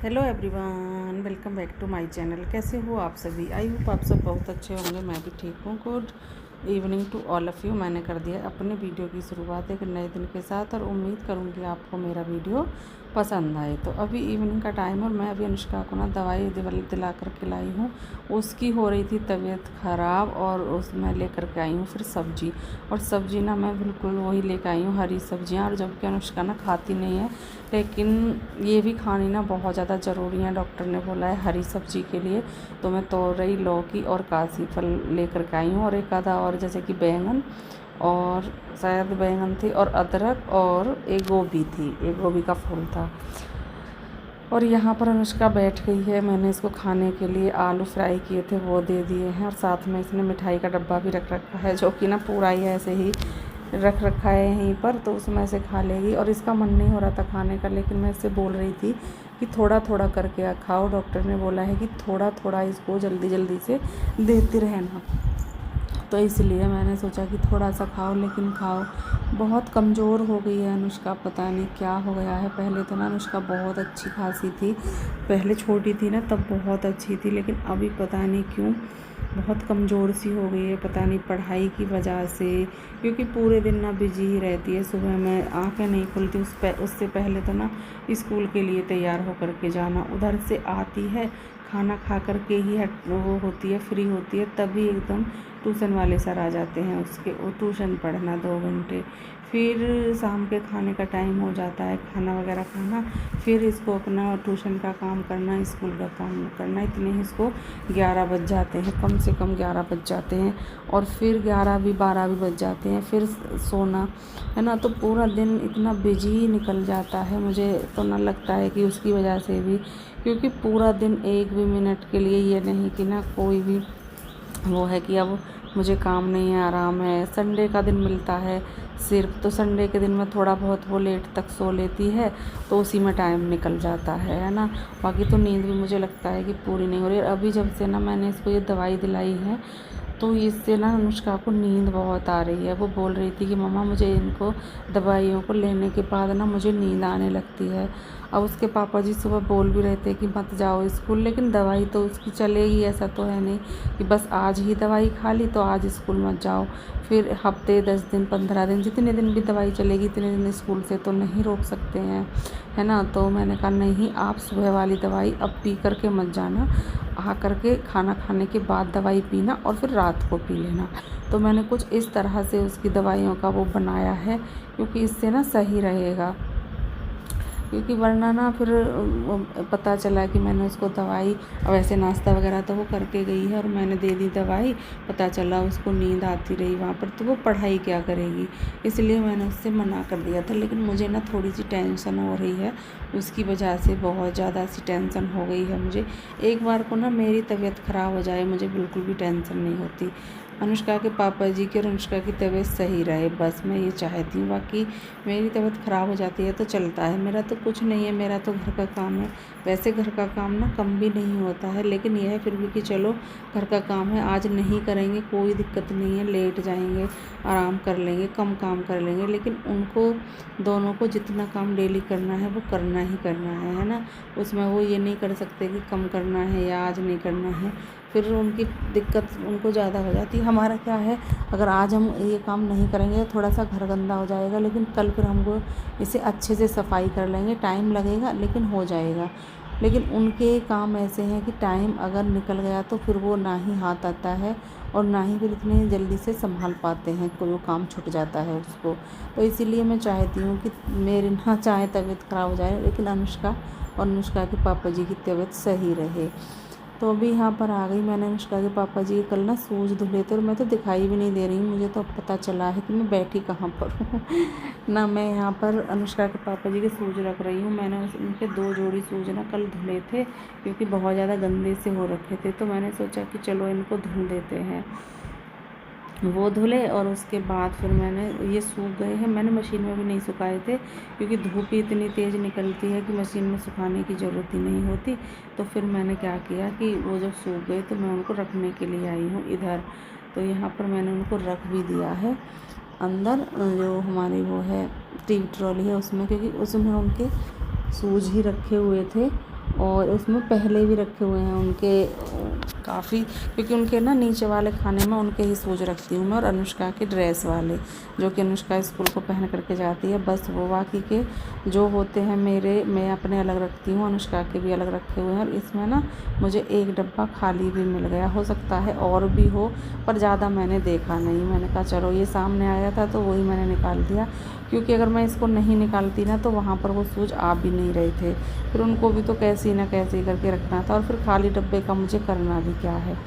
Hello everyone, welcome back to my channel. कैसे हो आप सभी? आई होप आप सब बहुत अच्छे होंगे। मैं भी ठीक हूँ। Good evening to all of you. मैंने कर दिया अपने वीडियो की शुरुआत एक नए दिन के साथ और उम्मीद करूँगी आपको मेरा वीडियो पसंद आए। तो अभी इवनिंग का टाइम है और मैं अभी अनुष्का को ना दवाई दिला कर के लाई हूँ। उसकी हो रही थी तबीयत ख़राब और उसमें लेकर के आई हूँ फिर सब्ज़ी। और सब्ज़ी ना मैं बिल्कुल वही लेकर आई हूँ, हरी सब्जियाँ। और जबकि अनुष्का ना खाती नहीं है, लेकिन ये भी खानी ना बहुत ज़्यादा ज़रूरी है। डॉक्टर ने बोला है हरी सब्ज़ी के लिए। तो मैं तोरई, लौकी और कासी फल लेकर के आई हूँ और एक आधा और जैसे कि बैंगन और शायद बैंगन थी और अदरक और एक गोभी थी, एक गोभी का फूल था। और यहाँ पर अनुष्का बैठ गई है। मैंने इसको खाने के लिए आलू फ्राई किए थे वो दे दिए हैं और साथ में इसने मिठाई का डब्बा भी रख रखा है, जो कि ना पूरा ही ऐसे ही रख रखा है यहीं पर, तो उसमें से खा लेगी। और इसका मन नहीं हो रहा था खाने का, लेकिन मैं इससे बोल रही थी कि थोड़ा थोड़ा करके खाओ। डॉक्टर ने बोला है कि थोड़ा थोड़ा इसको जल्दी जल्दी से देते रहना। तो इसलिए मैंने सोचा कि थोड़ा सा खाओ, लेकिन खाओ। बहुत कमज़ोर हो गई है अनुष्का, पता नहीं क्या हो गया है। पहले तो ना अनुष्का बहुत अच्छी खासी थी, पहले छोटी थी ना तब बहुत अच्छी थी, लेकिन अभी पता नहीं क्यों बहुत कमज़ोर सी हो गई है। पता नहीं पढ़ाई की वजह से, क्योंकि पूरे दिन ना बिजी ही रहती है। सुबह में आँखें नहीं खुलती, उससे पहले तो ना स्कूल के लिए तैयार होकर के जाना, उधर से आती है खाना खा कर के ही वो होती है, फ्री होती है, तभी एकदम ट्यूशन वाले सर आ जाते हैं उसके, वो ट्यूशन पढ़ना 2 घंटे। फिर शाम के खाने का टाइम हो जाता है, खाना वगैरह खाना, फिर इसको अपना ट्यूशन का काम करना, स्कूल का काम करना, इतने ही इसको 11 बज जाते हैं, कम से कम 11 बज जाते हैं। और फिर 11 भी 12 भी बज जाते हैं, फिर सोना है ना। तो पूरा दिन इतना बिजी निकल जाता है। मुझे तो ना लगता है कि उसकी वजह से भी, क्योंकि पूरा दिन एक भी मिनट के लिए ये नहीं कि ना कोई भी वो है कि अब मुझे काम नहीं है, आराम है। संडे का दिन मिलता है सिर्फ, तो संडे के दिन में थोड़ा बहुत वो लेट तक सो लेती है, तो उसी में टाइम निकल जाता है ना। बाकी तो नींद भी मुझे लगता है कि पूरी नहीं हो रही। अभी जब से ना मैंने इसको ये दवाई दिलाई है, तो इससे ना अनुष्का को नींद बहुत आ रही है। वो बोल रही थी कि मम्मा मुझे इनको दवाइयों को लेने के बाद ना मुझे नींद आने लगती है। अब उसके पापा जी सुबह बोल भी रहे थे कि मत जाओ स्कूल, लेकिन दवाई तो उसकी चलेगी, ऐसा तो है नहीं कि बस आज ही दवाई खा ली तो आज स्कूल मत जाओ। फिर हफ्ते 10 दिन 15 दिन जितने दिन भी दवाई चलेगी इतने दिन स्कूल से तो नहीं रोक सकते हैं, है ना। तो मैंने कहा नहीं, आप सुबह वाली दवाई अब पी करके मत जाना, आ करके खाना खाने के बाद दवाई पीना और फिर रात को पी लेना। तो मैंने कुछ इस तरह से उसकी दवाइयों का वो बनाया है, क्योंकि इससे ना सही रहेगा। क्योंकि वरना ना फिर पता चला कि मैंने उसको दवाई, अब ऐसे नाश्ता वगैरह तो वो करके गई है और मैंने दे दी दवाई, पता चला उसको नींद आती रही वहाँ पर, तो वो पढ़ाई क्या करेगी। इसलिए मैंने उससे मना कर दिया था। लेकिन मुझे ना थोड़ी सी टेंशन हो रही है उसकी वजह से, बहुत ज़्यादा सी टेंशन हो गई है मुझे। एक बार को ना मेरी तबीयत ख़राब हो जाए मुझे बिल्कुल भी टेंशन नहीं होती। अनुष्का के पापा जी की और अनुष्का की तबीयत सही रहे, बस मैं ये चाहती हूँ। बाकी मेरी तबीयत ख़राब हो जाती है तो चलता है, मेरा तो कुछ नहीं है, मेरा तो घर का काम है। वैसे घर का काम ना कम भी नहीं होता है, लेकिन यह है फिर भी कि चलो घर का काम है, आज नहीं करेंगे कोई दिक्कत नहीं है, लेट जाएंगे, आराम कर लेंगे, कम काम कर लेंगे। लेकिन उनको दोनों को जितना काम डेली करना है वो करना ही करना है ना। उसमें वो ये नहीं कर सकते कि कम करना है या आज नहीं करना है, फिर उनकी दिक्कत उनको ज़्यादा हो जाती है। हमारा क्या है, अगर आज हम ये काम नहीं करेंगे थोड़ा सा घर गंदा हो जाएगा, लेकिन कल फिर हमको इसे अच्छे से सफाई कर लेंगे, टाइम लगेगा लेकिन हो जाएगा। लेकिन उनके काम ऐसे हैं कि टाइम अगर निकल गया तो फिर वो ना ही हाथ आता है और ना ही फिर इतनी जल्दी से संभाल पाते हैं, कोई वो काम छूट जाता है उसको। तो इसीलिए मैं चाहती हूँ कि मेरी ना चाहे तबीयत ख़राब हो जाए, लेकिन अनुष्का और अनुष्का के पापा जी की तबीयत सही रहे। तो अभी यहाँ पर आ गई। मैंने अनुष्का के पापा जी कल ना शूज़ धुले थे और मैं तो दिखाई भी नहीं दे रही हूँ, मुझे तो अब पता चला है कि मैं बैठी कहाँ पर हूँ ना। मैं यहाँ पर अनुष्का के पापा जी के शूज़ रख रही हूँ। मैंने उनके 2 जोड़ी शूज़ ना कल धुले थे, क्योंकि बहुत ज़्यादा गंदे से हो रखे थे, तो मैंने सोचा कि चलो इनको धुल देते हैं। वो धुले और उसके बाद फिर मैंने, ये सूख गए हैं, मैंने मशीन में भी नहीं सुखाए थे, क्योंकि धूप ही इतनी तेज़ निकलती है कि मशीन में सुखाने की ज़रूरत ही नहीं होती। तो फिर मैंने क्या किया कि वो जब सूख गए तो मैं उनको रखने के लिए आई हूँ इधर। तो यहाँ पर मैंने उनको रख भी दिया है अंदर, जो हमारी वो है टीवी ट्रॉली है उसमें, क्योंकि उसमें उनके शूज़ ही रखे हुए थे और उसमें पहले भी रखे हुए हैं उनके काफ़ी, क्योंकि उनके ना नीचे वाले खाने में उनके ही शूज रखती हूँ मैं, और अनुष्का के ड्रेस वाले जो कि अनुष्का स्कूल को पहन करके जाती है, बस वो बाकी के जो होते हैं मेरे, मैं अपने अलग रखती हूँ, अनुष्का के भी अलग रखे हुए हैं। और इसमें ना मुझे एक डब्बा खाली भी मिल गया, हो सकता है और भी हो, पर ज़्यादा मैंने देखा नहीं। मैंने कहा चलो ये सामने आया था तो वही मैंने निकाल दिया, क्योंकि अगर मैं इसको नहीं निकालती ना तो वहाँ पर वो शूज आ भी नहीं रहे थे, फिर उनको भी तो कैसे ना कैसे करके रखना था, और फिर खाली डब्बे का मुझे करना भी क्या है।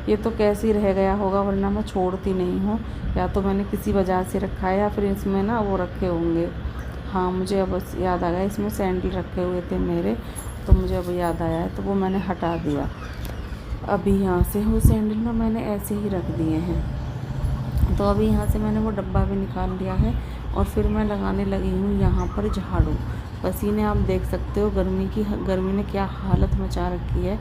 ये तो कैसे ही रह गया होगा, वरना मैं छोड़ती नहीं हूँ, या तो मैंने किसी वजह से रखा है या फिर इसमें ना वो रखे होंगे। हाँ, मुझे अब याद आ गया, इसमें सैंडल रखे हुए थे मेरे, तो मुझे अब याद आया है, तो वो मैंने हटा दिया। अभी यहाँ से वो सैंडल ना मैंने ऐसे ही रख दिए हैं। तो अभी यहाँ से मैंने वो डब्बा भी निकाल लिया है, और फिर मैं लगाने लगी हूँ यहाँ पर झाड़ू। पसीने आप देख सकते हो, गर्मी ने क्या हालत मचा रखी है,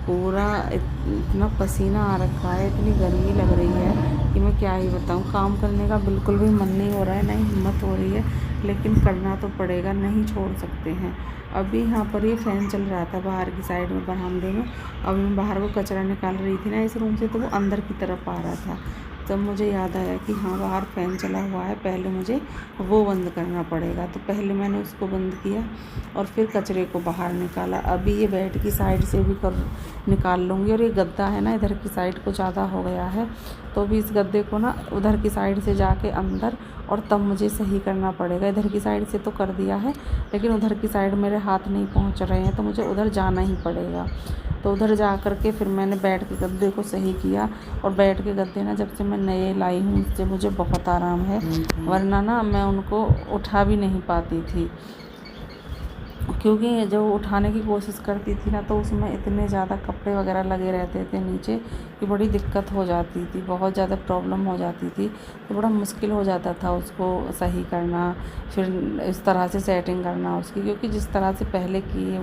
पूरा इतना पसीना आ रखा है, इतनी गर्मी लग रही है कि मैं क्या ही बताऊँ। काम करने का बिल्कुल भी मन नहीं हो रहा है, ना ही हिम्मत हो रही है, लेकिन करना तो पड़ेगा, नहीं छोड़ सकते हैं। अभी यहाँ पर ये फ़ैन चल रहा था बाहर की साइड में बरामदे में, अब मैं बाहर को कचरा निकाल रही थी ना इस रूम से, तो वो अंदर की तरफ आ रहा था। तब मुझे याद आया कि हाँ, बाहर फ़ैन चला हुआ है, पहले मुझे वो बंद करना पड़ेगा। तो पहले मैंने उसको बंद किया और फिर कचरे को बाहर निकाला। अभी ये बेड की साइड से भी निकाल लूँगी। और ये गद्दा है ना, इधर की साइड को ज़्यादा हो गया है, तो भी इस गद्दे को ना उधर की साइड से जाके अंदर, और तब मुझे सही करना पड़ेगा। इधर की साइड से तो कर दिया है, लेकिन उधर की साइड मेरे हाथ नहीं पहुँच रहे हैं, तो मुझे उधर जाना ही पड़ेगा। तो उधर जा कर के फिर मैंने बेड के गद्दे को सही किया। और बेड के गद्दे ना जब से मैं नए लाई हूँ, उससे मुझे बहुत आराम है, वरना ना मैं उनको उठा भी नहीं पाती थी, क्योंकि जब उठाने की कोशिश करती थी ना तो उसमें इतने ज़्यादा कपड़े वगैरह लगे रहते थे नीचे कि बड़ी दिक्कत हो जाती थी, बहुत ज़्यादा प्रॉब्लम हो जाती थी, तो बड़ा मुश्किल हो जाता था उसको सही करना, फिर इस तरह से सेटिंग करना उसकी, क्योंकि जिस तरह से पहले किए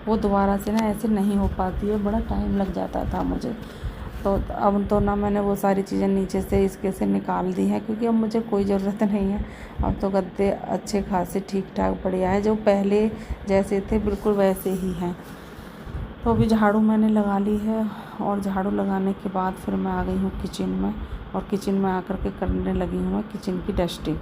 वो दोबारा से ना ऐसे नहीं हो पाती है, बड़ा टाइम लग जाता था मुझे। तो अब तो ना मैंने वो सारी चीज़ें नीचे से इसके से निकाल दी हैं, क्योंकि अब मुझे कोई ज़रूरत नहीं है। अब तो गद्दे अच्छे खासे ठीक ठाक बढ़िया है, जो पहले जैसे थे बिल्कुल वैसे ही हैं। तो अभी झाड़ू मैंने लगा ली है, और झाड़ू लगाने के बाद फिर मैं आ गई हूँ किचन में, और किचन में आकर के करने लगी हूँ मैं किचन की डस्टिंग।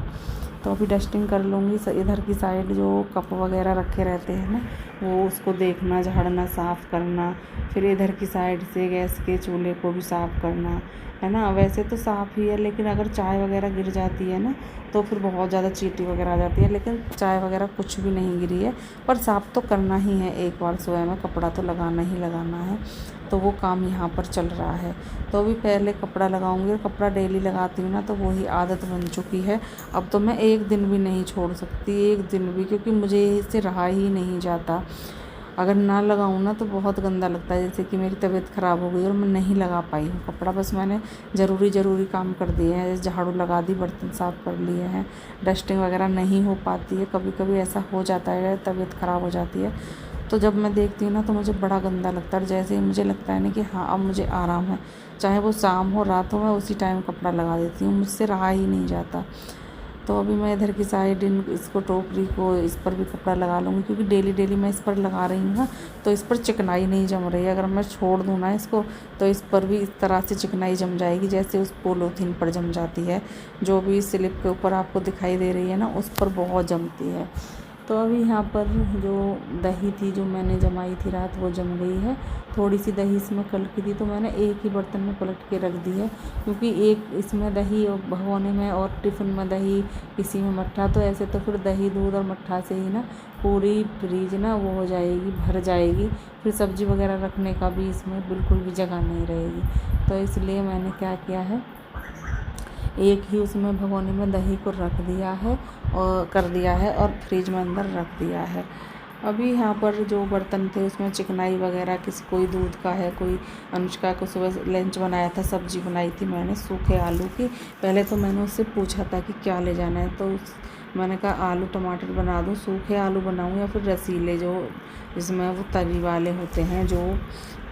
तो अभी डस्टिंग कर लूँगी। इधर की साइड जो कप वगैरह रखे रहते हैं ना, वो उसको देखना, झाड़ना, साफ़ करना, फिर इधर की साइड से गैस के चूल्हे को भी साफ़ करना है ना। वैसे तो साफ़ ही है, लेकिन अगर चाय वगैरह गिर जाती है ना तो फिर बहुत ज़्यादा चींटी वगैरह आ जाती है, लेकिन चाय वगैरह कुछ भी नहीं गिरी है, पर साफ़ तो करना ही है। एक बार सोया में कपड़ा तो लगाना ही लगाना है, तो वो काम यहाँ पर चल रहा है। तो अभी पहले कपड़ा लगाऊंगी, और कपड़ा डेली लगाती हूँ ना तो वही आदत बन चुकी है। अब तो मैं एक दिन भी नहीं छोड़ सकती, एक दिन भी, क्योंकि मुझे इससे रहा ही नहीं जाता। अगर ना लगाऊँ ना तो बहुत गंदा लगता है, जैसे कि मेरी तबीयत ख़राब हो गई और मैं नहीं लगा पाई हूँ कपड़ा। बस मैंने ज़रूरी काम कर दिए हैं, जैसे झाड़ू लगा दी, बर्तन साफ़ कर लिए हैं, डस्टिंग वगैरह नहीं हो पाती है, कभी कभी ऐसा हो जाता है, तबीयत ख़राब हो जाती है, तो जब मैं देखती हूँ ना तो मुझे बड़ा गंदा लगता है। और जैसे ही मुझे लगता है ना कि हाँ अब मुझे आराम है, चाहे वो शाम हो रात हो, मैं उसी टाइम कपड़ा लगा देती हूँ, मुझसे रहा ही नहीं जाता। तो अभी मैं इधर की साइड इसको टोकरी को इस पर भी कपड़ा लगा लूँगी, क्योंकि डेली मैं इस पर लगा रही हूँ ना, तो इस पर चिकनाई नहीं जम रही है। अगर मैं छोड़ दूँ ना इसको तो इस पर भी इस तरह से चिकनाई जम जाएगी, जैसे उस पोलोथीन पर जम जाती है, जो भी स्लिप के ऊपर आपको दिखाई दे रही है ना, उस पर बहुत जमती है। तो अभी यहाँ पर जो दही थी जो मैंने जमाई थी रात, वो जम गई है। थोड़ी सी दही इसमें कलकी थी, तो मैंने एक ही बर्तन में पलट के रख दी है, क्योंकि एक इसमें दही और भगोने में और टिफ़िन में दही, इसी में मट्ठा, तो ऐसे तो फिर दही दूध और मट्ठा से ही ना पूरी फ्रीज ना वो हो जाएगी, भर जाएगी, फिर सब्ज़ी वगैरह रखने का भी इसमें बिल्कुल भी जगह नहीं रहेगी। तो इसलिए मैंने क्या किया है, एक ही उसमें भगोने में दही को रख दिया है और कर दिया है, और फ्रिज में अंदर रख दिया है। अभी यहाँ पर जो बर्तन थे उसमें चिकनाई वगैरह, कोई दूध का है, कोई अनुष्का को सुबह लंच बनाया था, सब्जी बनाई थी मैंने सूखे आलू की। पहले तो मैंने उससे पूछा था कि क्या ले जाना है, तो मैंने कहा आलू टमाटर बना दूँ, सूखे आलू बनाऊँ या फिर रसीले जो जिसमें वो तरी वाले होते हैं जो।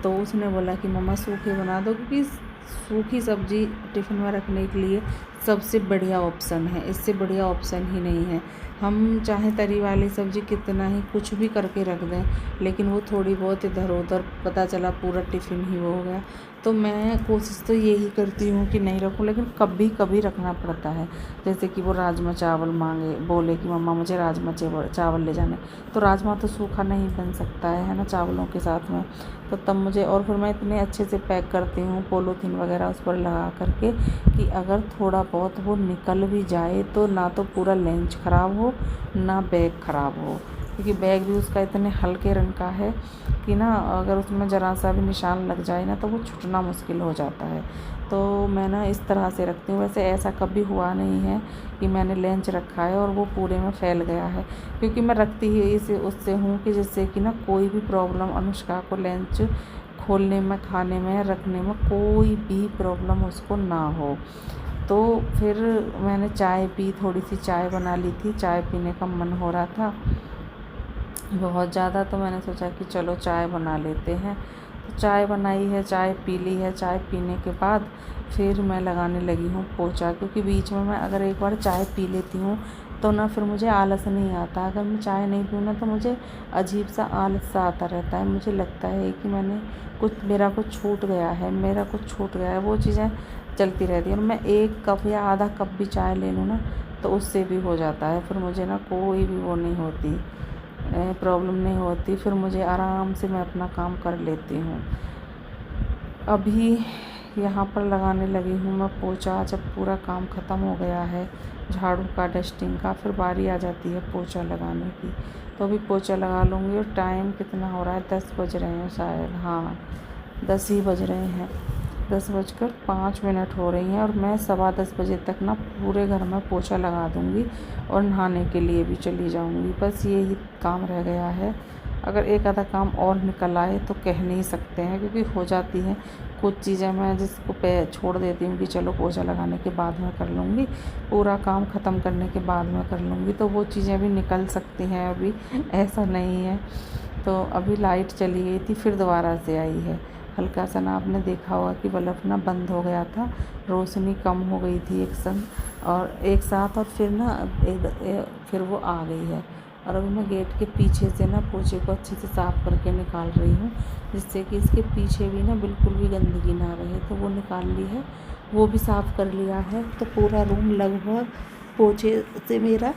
तो उसने बोला कि मम्मा सूखे बना दो, क्योंकि सूखी सब्ज़ी टिफ़िन में रखने के लिए सबसे बढ़िया ऑप्शन है, इससे बढ़िया ऑप्शन ही नहीं है। हम चाहे तरी वाली सब्ज़ी कितना ही कुछ भी करके रख दें, लेकिन वो थोड़ी बहुत इधर उधर पता चला पूरा टिफ़िन ही वो हो गया। तो मैं कोशिश तो यही करती हूँ कि नहीं रखूँ, लेकिन कभी कभी रखना पड़ता है। जैसे कि वो राजमा चावल मांगे, बोले कि मम्मा मुझे राजमा चावल ले जाने, तो राजमा तो सूखा नहीं बन सकता है ना चावलों के साथ में। तो तब मुझे, और फिर मैं इतने अच्छे से पैक करती हूँ पॉलीथीन वगैरह उस पर लगा करके कि अगर थोड़ा बहुत वो निकल भी जाए तो ना तो पूरा लंच ख़राब हो ना बैग ख़राब हो, क्योंकि बैग भी उसका इतने हल्के रंग का है कि ना अगर उसमें ज़रा सा भी निशान लग जाए ना तो वो छुटना मुश्किल हो जाता है। तो मैं ना इस तरह से रखती हूँ। वैसे ऐसा कभी हुआ नहीं है कि मैंने लंच रखा है और वो पूरे में फैल गया है, क्योंकि मैं रखती ही इसे उससे हूँ कि जिससे कि ना कोई भी प्रॉब्लम अनुष्का को लंच खोलने में, खाने में, रखने में कोई भी प्रॉब्लम उसको ना हो। तो फिर मैंने चाय पी, थोड़ी सी चाय बना ली थी, चाय पीने का मन हो रहा था बहुत ज़्यादा, तो मैंने सोचा कि चलो चाय बना लेते हैं। तो चाय बनाई है, चाय पी ली है। चाय पीने के बाद फिर मैं लगाने लगी हूँ पोंछा, क्योंकि बीच में मैं अगर एक बार चाय पी लेती हूँ तो ना फिर मुझे आलस नहीं आता। अगर मैं चाय नहीं पीऊँ ना तो मुझे अजीब सा आलस सा आता रहता है। मुझे लगता है कि मेरा कुछ छूट गया है, वो चीज़ें चलती रहती हैं। और मैं 1 कप या आधा कप भी चाय ले लूँ ना तो उससे भी हो जाता है। फिर मुझे ना कोई भी वो नहीं होती, प्रॉब्लम नहीं होती। फिर मुझे आराम से मैं अपना काम कर लेती हूँ। अभी यहाँ पर लगाने लगी हूँ मैं पोंछा। जब पूरा काम ख़त्म हो गया है झाड़ू का, डस्टिंग का, फिर बारी आ जाती है पोंछा लगाने की। तो अभी पोंछा लगा लूँगी। और टाइम कितना हो रहा है, 10 बज रहे हैं शायद, हाँ 10 ही बज रहे हैं, 10:05 हो रही हैं। और मैं 10:15 बजे तक ना पूरे घर में पोंछा लगा दूँगी और नहाने के लिए भी चली जाऊँगी। बस यही काम रह गया है। अगर एक आधा काम और निकल आए तो कह नहीं सकते हैं, क्योंकि हो जाती हैं कुछ चीज़ें मैं जिसको पे छोड़ देती हूँ कि चलो पोंछा लगाने के बाद में कर लूँगी, पूरा काम ख़त्म करने के बाद में कर लूँगी, तो वो चीज़ें भी निकल सकती हैं। अभी ऐसा नहीं है। तो अभी लाइट चली गई थी, फिर दोबारा से आई है। हल्का सा ना आपने देखा होगा कि बल्ब ना बंद हो गया था, रोशनी कम हो गई थी एक साथ, और फिर ना फिर वो आ गई है। और अभी मैं गेट के पीछे से ना पोंछे को अच्छे से साफ़ करके निकाल रही हूँ, जिससे कि इसके पीछे भी ना बिल्कुल भी गंदगी ना रहे। तो वो निकाल ली है, वो भी साफ़ कर लिया है। तो पूरा रूम लगभग पोंछे से मेरा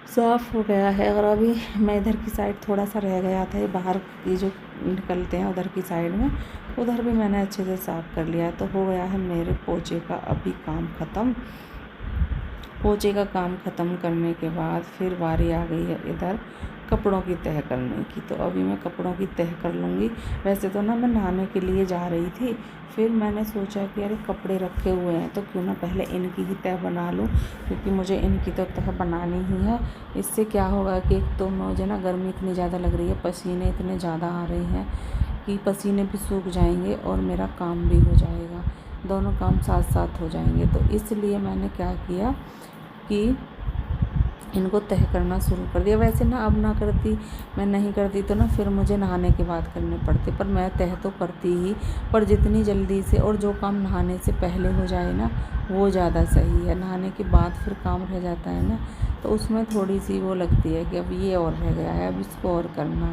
साफ़ हो गया है। और अभी मैं इधर की साइड थोड़ा सा रह गया था, ये बाहर ये जो निकलते हैं उधर की साइड में, उधर भी मैंने अच्छे से साफ़ कर लिया। तो हो गया है मेरे पोंछे का अभी काम ख़त्म। पोंछे का काम ख़त्म करने के बाद फिर बारी आ गई है इधर कपड़ों की तह करने की। तो अभी मैं कपड़ों की तह कर लूँगी। वैसे तो ना मैं नहाने के लिए जा रही थी, फिर मैंने सोचा कि अरे कपड़े रखे हुए हैं तो क्यों ना पहले इनकी ही तह बना लूँ, क्योंकि मुझे इनकी तो तह बनानी ही है। इससे क्या होगा कि एक तो मुझे ना गर्मी इतनी ज़्यादा लग रही है, पसीने इतने ज़्यादा आ रहे हैं कि पसीने भी सूख जाएंगे और मेरा काम भी हो जाएगा, दोनों काम साथ साथ हो जाएंगे। तो इसलिए मैंने क्या किया कि इनको तह करना शुरू कर दिया। वैसे ना अब ना करती, मैं नहीं करती तो ना फिर मुझे नहाने के बाद करने पड़ते, पर मैं तह तो करती ही, पर जितनी जल्दी से और जो काम नहाने से पहले हो जाए ना वो ज़्यादा सही है। नहाने के बाद फिर काम रह जाता है ना, तो उसमें थोड़ी सी वो लगती है कि अब ये और रह गया है, अब इसको और करना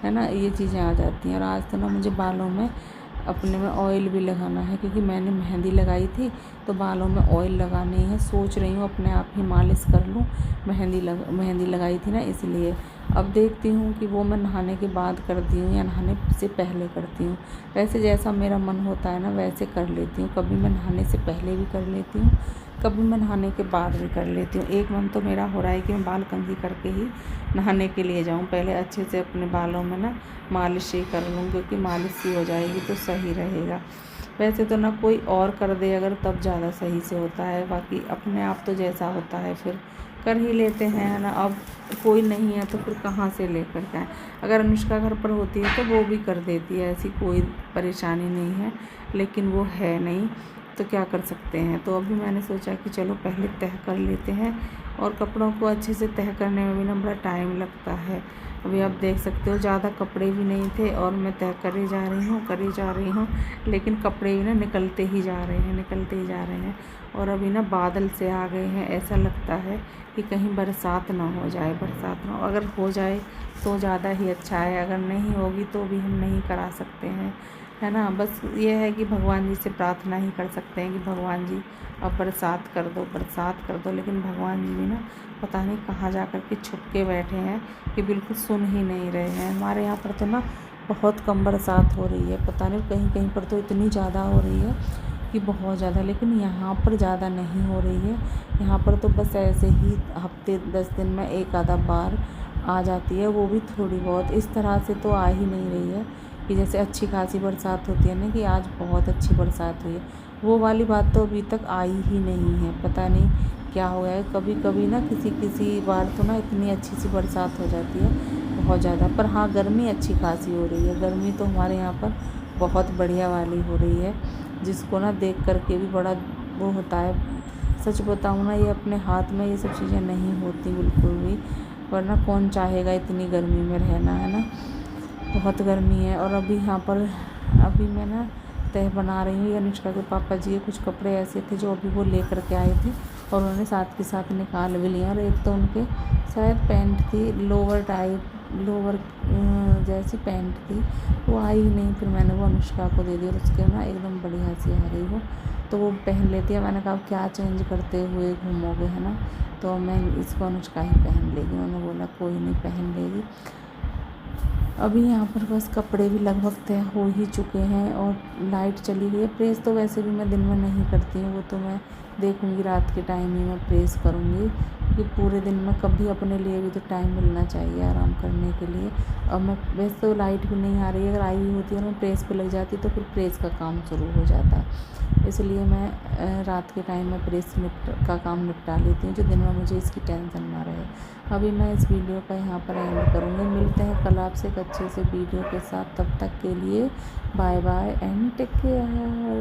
है ना, ये चीज़ें आ जाती हैं। और आज तो ना मुझे बालों में अपने में ऑयल भी लगाना है, क्योंकि मैंने मेहंदी लगाई थी तो बालों में ऑयल लगानी है। सोच रही हूँ अपने आप ही मालिश कर लूँ, मेहंदी लगाई थी ना इसलिए। अब देखती हूँ कि वो मैं नहाने के बाद करती हूँ या नहाने से पहले करती हूँ। वैसे जैसा मेरा मन होता है ना वैसे कर लेती हूँ। कभी मैं नहाने से पहले भी कर लेती हूँ, कभी मैं नहाने के बाद भी कर लेती हूँ। एक मन तो मेरा हो रहा है कि मैं बाल कंघी करके ही नहाने के लिए जाऊँ, पहले अच्छे से अपने बालों में ना मालिश ही कर लूँ, क्योंकि मालिश ही हो जाएगी तो सही रहेगा। वैसे तो ना कोई और कर दे अगर तब ज़्यादा सही से होता है, बाकी अपने आप तो जैसा होता है फिर कर ही लेते हैं, है ना। अब कोई नहीं है तो फिर कहाँ से लेकर के आएँ। अगर अनुष्का घर पर होती है तो वो भी कर देती है, ऐसी कोई परेशानी नहीं है, लेकिन वो है नहीं तो क्या कर सकते हैं। तो अभी मैंने सोचा कि चलो पहले तह कर लेते हैं, और कपड़ों को अच्छे से तह करने में भी ना बड़ा टाइम लगता है, अभी आप देख सकते हो ज़्यादा कपड़े भी नहीं थे और मैं तय करे जा रही हूँ, लेकिन कपड़े भी ना निकलते ही जा रहे हैं। और अभी ना बादल से आ गए हैं, ऐसा लगता है कि कहीं बरसात ना हो जाए, अगर हो जाए तो ज़्यादा ही अच्छा है, अगर नहीं होगी तो भी हम नहीं करा सकते हैं, है ना। बस ये है कि भगवान जी से प्रार्थना ही कर सकते हैं कि भगवान जी अब बरसात कर दो। लेकिन भगवान जी भी ना पता नहीं कहाँ जा कर के छुप के बैठे हैं कि बिल्कुल सुन ही नहीं रहे हैं। हमारे यहाँ पर तो ना बहुत कम बरसात हो रही है, पता नहीं कहीं कहीं पर तो इतनी ज़्यादा हो रही है कि बहुत ज़्यादा, लेकिन यहाँ पर ज़्यादा नहीं हो रही है। यहाँ पर तो बस ऐसे ही हफ्ते 10 दिन में एक आधा बार आ जाती है, वो भी थोड़ी बहुत। इस तरह से तो आ ही नहीं रही है कि जैसे अच्छी खासी बरसात होती है ना, कि आज बहुत अच्छी बरसात हुई है, वो वाली बात तो अभी तक आई ही नहीं है। पता नहीं क्या हो गया है, कभी कभी ना किसी बार तो ना इतनी अच्छी सी बरसात हो जाती है, बहुत ज़्यादा। पर हाँ, गर्मी अच्छी खासी हो रही है, गर्मी तो हमारे यहाँ पर बहुत बढ़िया वाली हो रही है, जिसको ना देख कर के भी बड़ा वो होता है। सच बताऊँ ना, ये अपने हाथ में ये सब चीज़ें नहीं होती बिल्कुल भी, वरना कौन चाहेगा इतनी गर्मी में रहना, है ना। बहुत गर्मी है। और अभी यहाँ पर अभी मैं ना तह बना रही हूँ। अनुष्का के पापा जी के कुछ कपड़े ऐसे थे जो अभी वो लेकर के आए थे और उन्होंने साथ के साथ निकाल भी लिया। और एक तो उनके शायद पैंट थी, लोअर जैसी पैंट थी, वो आई ही नहीं। फिर मैंने वो अनुष्का को दे दी और उसके ना एकदम बढ़िया सी आ गई वो, तो वो पहन लेती है। मैंने कहा क्या चेंज करते हुए घूमोगे, है ना, तो मैं इसको अनुष्का ही पहन लेगी। उन्होंने बोला कोई नहीं, पहन लेगी। अभी यहाँ पर बस कपड़े भी लगभग तय हो ही चुके हैं और लाइट चली गई है। प्रेस तो वैसे भी मैं दिन में नहीं करती हूँ, वो तो मैं देखूँगी रात के टाइम ही मैं प्रेस करूँगी, कि पूरे दिन में कभी अपने लिए भी तो टाइम मिलना चाहिए आराम करने के लिए। और मैं वैसे तो लाइट भी नहीं आ रही है, अगर आई हुई होती है और मैं प्रेस पे लग जाती तो फिर प्रेस का काम शुरू हो जाता, इसलिए मैं रात के टाइम में प्रेस का काम निपटा लेती हूँ, जो दिन में मुझे इसकी टेंशन ना रहे। अभी मैं इस वीडियो का यहाँ पर एंड करूँगी। मिलते हैं कल आपसे एक अच्छे से वीडियो के साथ, तब तक के लिए bye bye and take care.